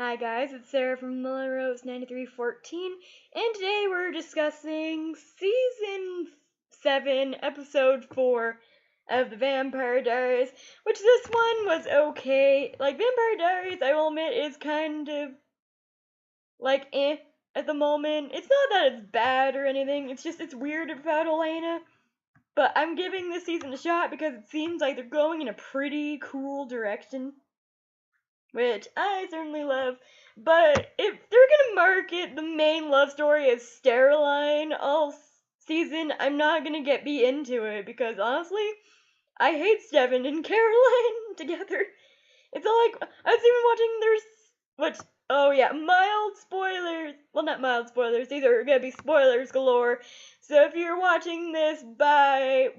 Hi guys, it's Sarah from Melrose9314, and today we're discussing Season 7, Episode 4 of The Vampire Diaries, which this one was okay. Like, Vampire Diaries, I will admit, is kind of, at the moment. It's not that it's bad or anything, it's just, it's weird about Elena. But I'm giving this season a shot because it seems like they're going in a pretty cool direction, which I certainly love. But if they're gonna market the main love story as Steroline all season, I'm not gonna be into it because honestly, I hate Steven and Caroline together. It's all like I was even watching oh yeah, mild spoilers. Well, not mild spoilers. These are gonna be spoilers galore. So if you're watching this, bye.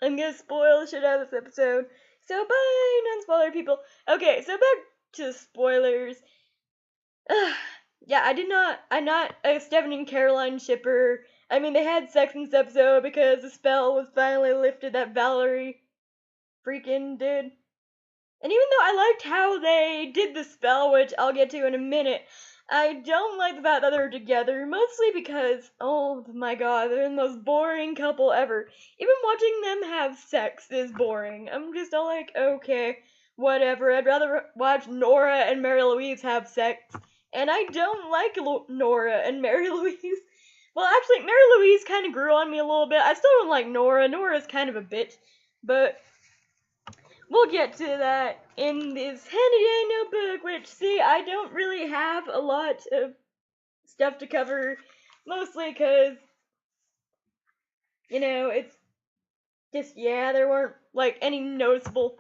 I'm gonna spoil the shit out of this episode. So bye, non-spoiler people. Okay, so back to spoilers. Yeah, I'm not a Steven and Caroline shipper. I mean, they had sex in this episode because the spell was finally lifted that Valerie freaking did. And even though I liked how they did the spell, which I'll get to in a minute, I don't like the fact that they're together, mostly because, oh my god, they're the most boring couple ever. Even watching them have sex is boring. I'm just all like, okay, whatever. I'd rather watch Nora and Mary Louise have sex. And I don't like Nora and Mary Louise. Well, actually, Mary Louise kind of grew on me a little bit. I still don't like Nora. Nora's kind of a bitch. But we'll get to that in this handy-dandy notebook, which, see, I don't really have a lot of stuff to cover, mostly because, it's just, yeah, there weren't, any noticeable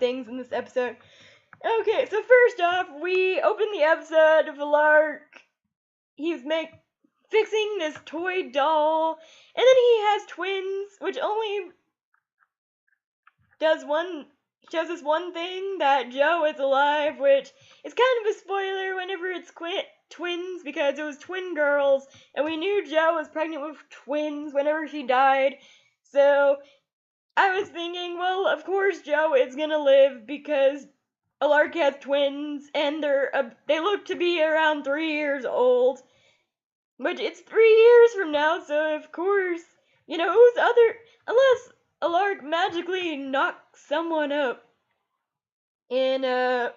things in this episode. Okay, so first off, we open the episode of Lark. He's fixing this toy doll, and then he has twins, which only shows us one thing, that Joe is alive, which is kind of a spoiler whenever it's twins, because it was twin girls, and we knew Joe was pregnant with twins whenever she died, so I was thinking, well, of course Joe is gonna live, because Alark has twins, and they look to be around 3 years old, which it's 3 years from now, so of course, unless Alark magically knocks someone up in a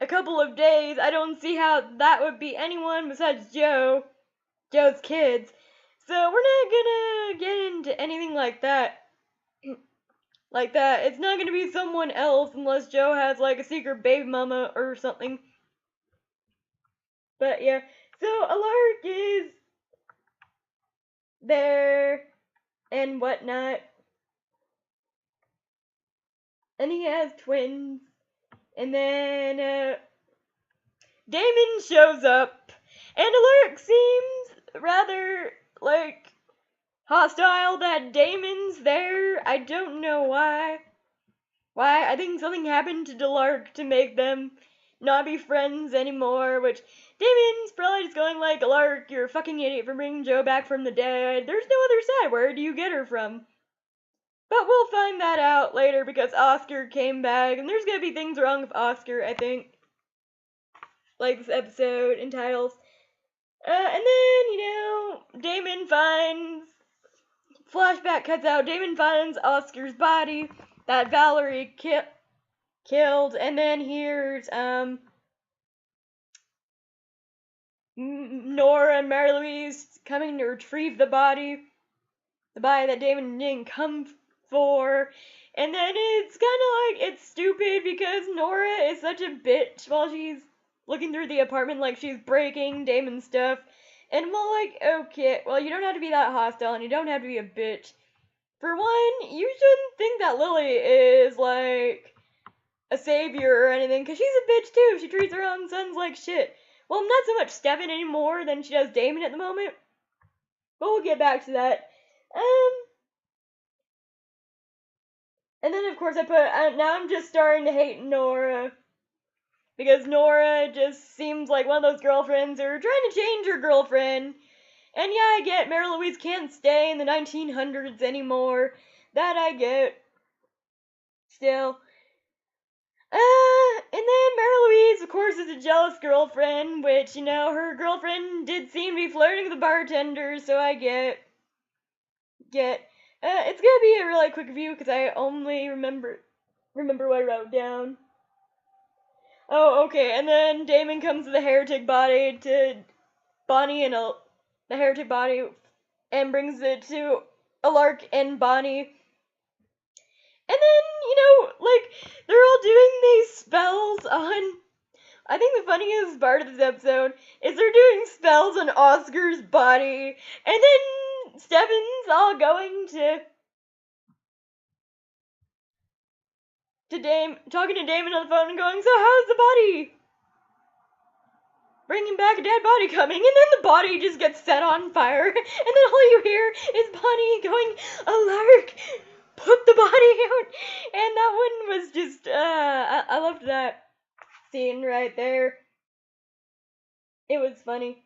couple of days, I don't see how that would be anyone besides Joe's kids. So we're not gonna get into anything like that. It's not gonna be someone else unless Joe has a secret baby mama or something. But yeah, so Alark is there and whatnot. And he has twins. And then Damon shows up. And Alark seems rather, hostile that Damon's there. I don't know why. I think something happened to Delark to make them not be friends anymore, which Damon's probably just going Alark, you're a fucking idiot for bringing Joe back from the dead. There's no other side. Where do you get her from? But we'll find that out later because Oscar came back, and there's gonna be things wrong with Oscar, I think. Like this episode entitles. And then, Damon finds... Flashback cuts out, Damon finds Oscar's body that Valerie killed, and then here's, Nora and Mary Louise coming to retrieve the body that Damon didn't come for, and then it's kinda it's stupid because Nora is such a bitch while she's looking through the apartment she's breaking Damon's stuff, and I'm okay, well, you don't have to be that hostile, and you don't have to be a bitch. For one, you shouldn't think that Lily is, a savior or anything, because she's a bitch too. She treats her own sons like shit. Well, not so much Steven anymore than she does Damon at the moment, but we'll get back to that. And then, of course, now I'm just starting to hate Nora. Because Nora just seems like one of those girlfriends who are trying to change her girlfriend. And yeah, I get Mary Louise can't stay in the 1900s anymore. That I get. Still. And course, is a jealous girlfriend, which, you know, her girlfriend did seem to be flirting with the bartender, so I get. It's gonna be a really quick review because I only remember what I wrote down. Oh, okay, and then Damon comes to the heretic body to Bonnie and the heretic body and brings it to Alark and Bonnie. And then, you know, like, they're all doing these spells on. I think the funniest part of this episode is they're doing spells on Oscar's body, and then Stefan's all going talking to Damon on the phone and going, so how's the body? Bringing back a dead body coming, and then the body just gets set on fire, and then all you hear is Bonnie going, Alark, put the body out, and that one was just, I loved that scene right there. It was funny.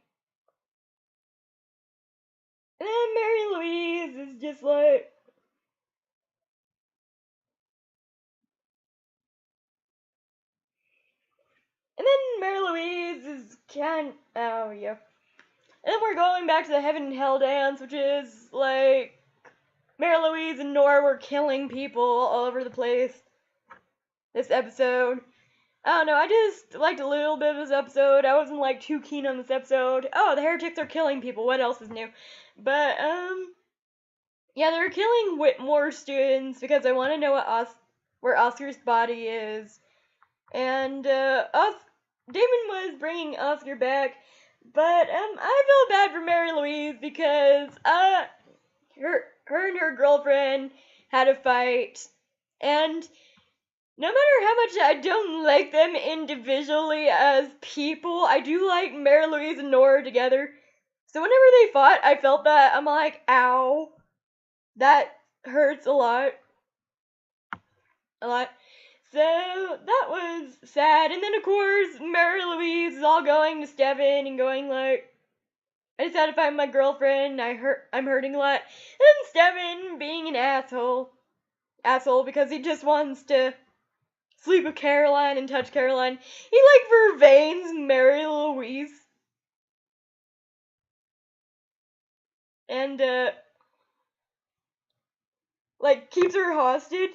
And then Mary Louise is just like, and then Mary Louise is oh yeah. And then we're going back to the Heaven and Hell dance, which is like Mary Louise and Nora were killing people all over the place this episode. I don't know, I just liked a little bit of this episode. I wasn't like too keen on this episode. Oh, the heretics are killing people. What else is new? But yeah, they're killing Whitmore students because I want to know where Oscar's body is. And Damon was bringing Oscar back, but I feel bad for Mary Louise because her and her girlfriend had a fight, and no matter how much I don't like them individually as people, I do like Mary Louise and Nora together. So whenever they fought, I felt that. I'm like, ow, that hurts a lot. A lot. So that was sad. And then of course Mary Louise is all going to Stefan and going like, I just had to find my girlfriend. I'm hurting a lot. And Stefan being an asshole because he just wants to sleep with Caroline and touch Caroline. He like vervains Mary Louise. And like keeps her hostage.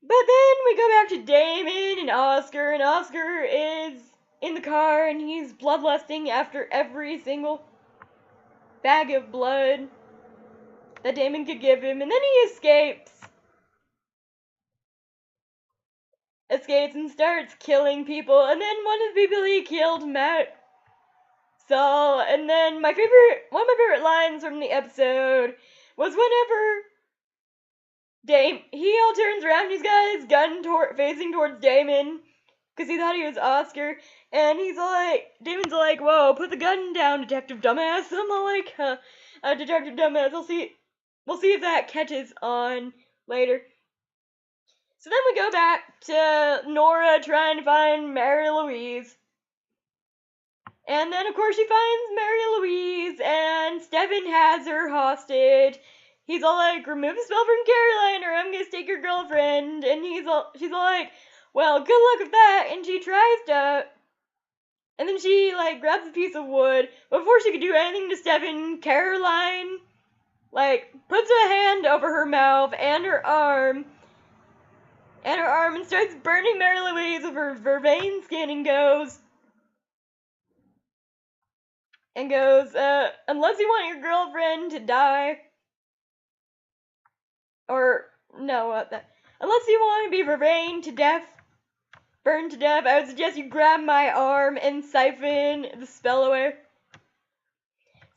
But then we go back to Damon and Oscar is in the car and he's bloodlusting after every single bag of blood that Damon could give him, and then he escapes and starts killing people, and then one of the people he killed Matt Saul, and then one of my favorite lines from the episode was whenever he all turns around, he's got his gun facing towards Damon, because he thought he was Oscar, and Damon's like, whoa, put the gun down, Detective Dumbass. I'm all like, Detective Dumbass, we'll see if that catches on later. So then we go back to Nora trying to find Mary Louise. And then, of course, she finds Mary Louise, and Stefan has her hostage. He's all like, remove the spell from Caroline, or I'm gonna take your girlfriend. And she's all like, well, good luck with that. And she tries to, and then she, like, grabs a piece of wood. But before she could do anything to Stefan, Caroline, like, puts a hand over her mouth and her arm, and starts burning Mary Louise with her vervain skin and goes, unless you want your girlfriend to die, or, no, unless you want to be burned to death, I would suggest you grab my arm and siphon the spell away.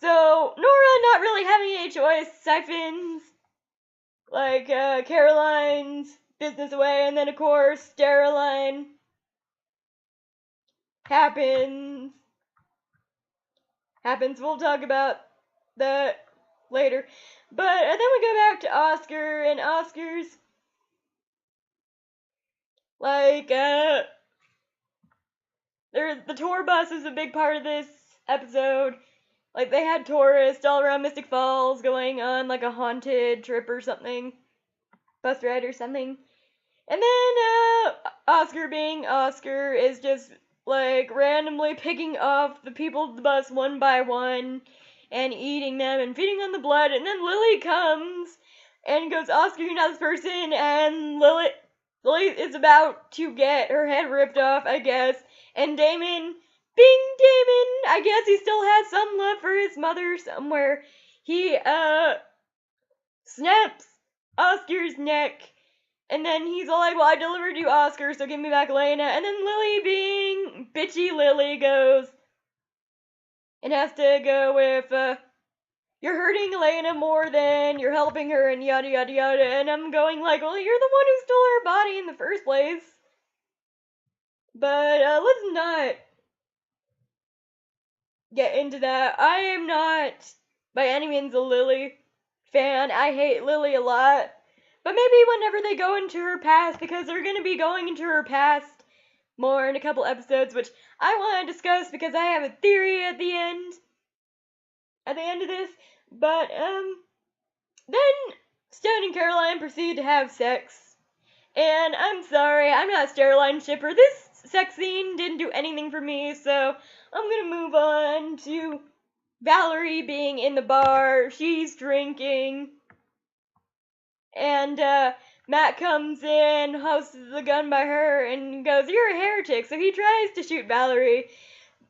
So, Nora, not really having any choice, siphons, like, Caroline's business away, and then, of course, Steroline happens. We'll talk about that later. But then we go back to Oscar, and Oscar's like, the tour bus is a big part of this episode. Like, they had tourists all around Mystic Falls going on, like, a haunted trip or something. Bus ride or something. And then, Oscar being Oscar is just like, randomly picking off the people of the bus one by one and eating them and feeding on the blood. And then Lily comes and goes, Oscar, you're not this person. And Lily is about to get her head ripped off, I guess. And Damon, being Damon, I guess he still has some love for his mother somewhere. He, snaps Oscar's neck. And then he's all like, well, I delivered you Oscar, so give me back Elena. And then Lily, being bitchy Lily, goes and has to go with, you're hurting Elena more than you're helping her, and yada yada yada. And I'm going like, well, you're the one who stole her body in the first place. But let's not get into that. I am not by any means a Lily fan. I hate Lily a lot. But maybe whenever they go into her past, because they're going to be going into her past more in a couple episodes, which I want to discuss because I have a theory at the end of this. But then Stone and Caroline proceed to have sex. And I'm sorry, I'm not a Caroline shipper. This sex scene didn't do anything for me, so I'm gonna move on to Valerie being in the bar. She's drinking. And Matt comes in, hosts the gun by her, and goes, you're a heretic. So he tries to shoot Valerie.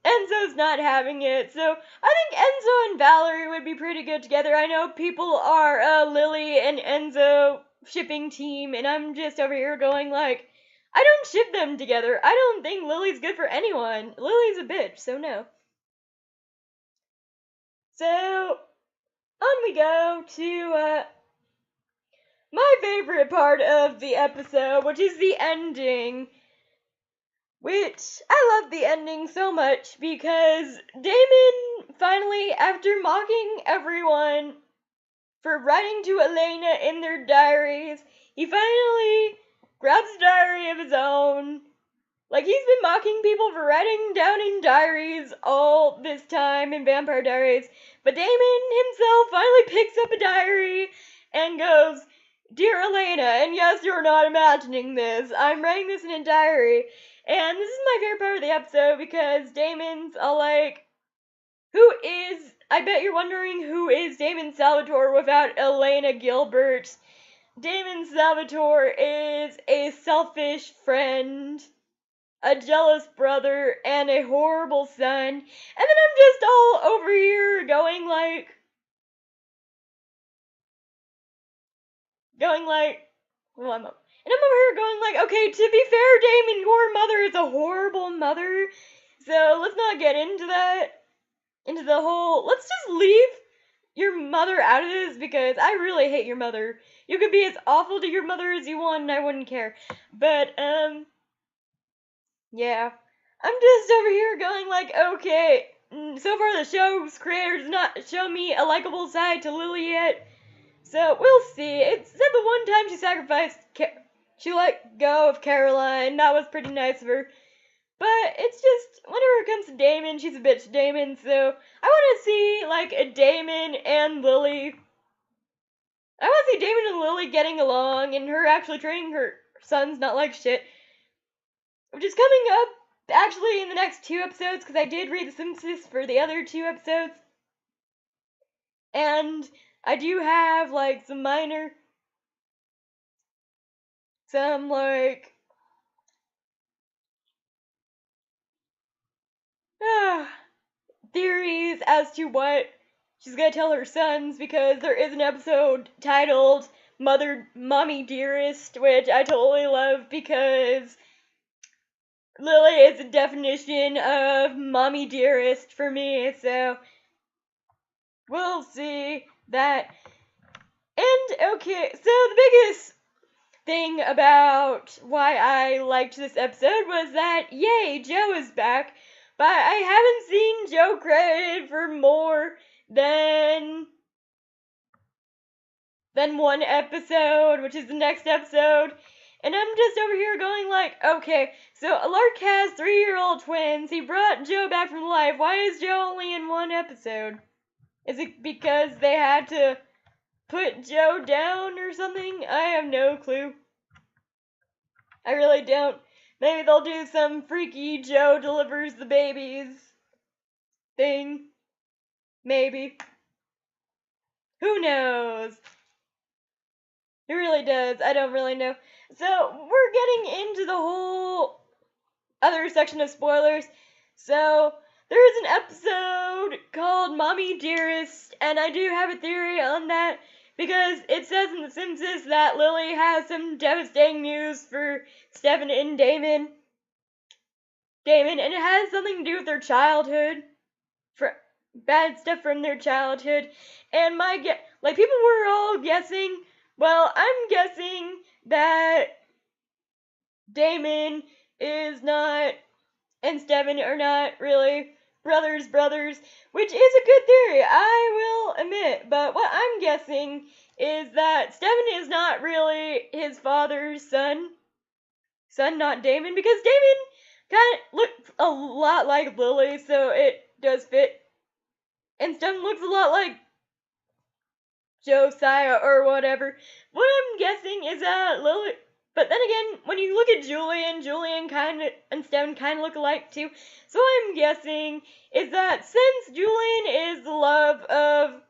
Enzo's not having it. So I think Enzo and Valerie would be pretty good together. I know people are Lily and Enzo shipping team, and I'm just over here going like, I don't ship them together. I don't think Lily's good for anyone. Lily's a bitch, so no. So on we go to my favorite part of the episode, which is the ending. Which, I love the ending so much because Damon finally, after mocking everyone for writing to Elena in their diaries, he finally grabs a diary of his own. Like, he's been mocking people for writing down in diaries all this time in Vampire Diaries. But Damon himself finally picks up a diary and goes, Dear Elena, and yes, you're not imagining this, I'm writing this in a diary. And this is my favorite part of the episode because Damon's all like, I bet you're wondering who is Damon Salvatore without Elena Gilbert. Damon Salvatore is a selfish friend, a jealous brother, and a horrible son. And then I'm just all over here going like, well, I'm up. And I'm over here going like, okay, to be fair, Damon, your mother is a horrible mother. So let's not get into that. Into the whole, let's just leave your mother out of this because I really hate your mother. You could be as awful to your mother as you want and I wouldn't care. But, yeah. I'm just over here going like, okay, so far the show's creator does not show me a likable side to Lily yet. So, we'll see. It said the one time she sacrificed, she let go of Caroline. That was pretty nice of her. But it's just, whenever it comes to Damon, she's a bitch Damon, so I want to see, like, a Damon and Lily. I want to see Damon and Lily getting along and her actually training her sons not like shit. Which is coming up, actually, in the next 2 episodes, because I did read the synopsis for the other 2 episodes. And I do have, like, some, like, theories as to what she's gonna tell her sons, because there is an episode titled Mommy Dearest, which I totally love because Lily is a definition of Mommy Dearest for me, so we'll see that. And, okay, so the biggest thing about why I liked this episode was that, yay, Joe is back. But I haven't seen Joe credited for more than 1 episode, which is the next episode. And I'm just over here going like, okay, so Lark has 3-year-old twins. He brought Joe back from life. Why is Joe only in 1 episode? Is it because they had to put Joe down or something? I have no clue. I really don't. Maybe they'll do some freaky Joe delivers the babies thing. Maybe. Who knows? It really does. I don't really know. So, we're getting into the whole other section of spoilers. So, there is an episode called Mommy Dearest, and I do have a theory on that because it says in The Simpsons that Lily has some devastating news for Stefan and Damon. And it has something to do with their childhood, for bad stuff from their childhood. And people were all guessing. Well, I'm guessing that Damon is not, and Stefan are not really brothers, which is a good theory, I will admit. But what I'm guessing is that Stefan is not really his father's son, not Damon, because Damon kind of looks a lot like Lily, so it does fit. And Stefan looks a lot like Josiah or whatever. What I'm guessing is that Lily. But then again, when you look at Julian and Stefan kind of look alike too. So what I'm guessing is that since Julian is the love of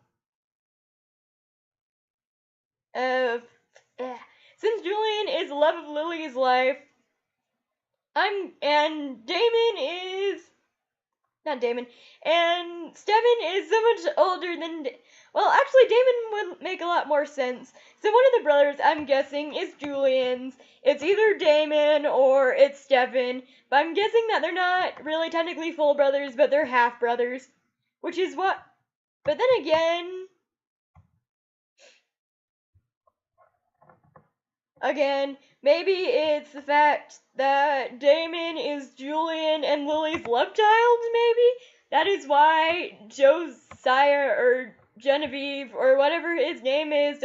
since Julian is the love of Lily's life, and Stefan is so much older than. Well, actually, Damon would make a lot more sense. So one of the brothers, I'm guessing, is Julian's. It's either Damon or it's Stefan. But I'm guessing that they're not really technically full brothers, but they're half brothers. Which is what. But then again, maybe it's the fact that Damon is Julian and Lily's love child, maybe? That is why Josiah or Genevieve or whatever his name is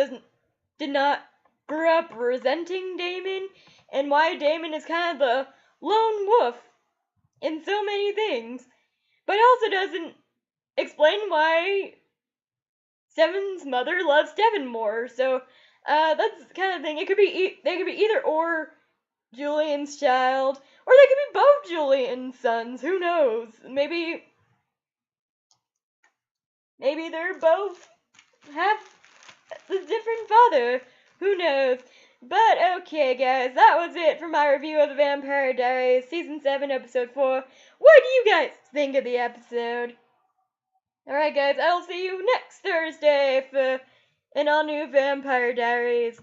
did not grow up resenting Damon, and why Damon is kind of the lone wolf in so many things. But it also doesn't explain why Stefan's mother loves Stefan more, so that's the kind of thing. They could be either or Julian's child, or they could be both Julian's sons. Who knows? Maybe they're both have a different father. Who knows? But okay, guys, that was it for my review of The Vampire Diaries, Season 7, Episode 4. What do you guys think of the episode? Alright, guys, I'll see you next Thursday for an all-new Vampire Diaries.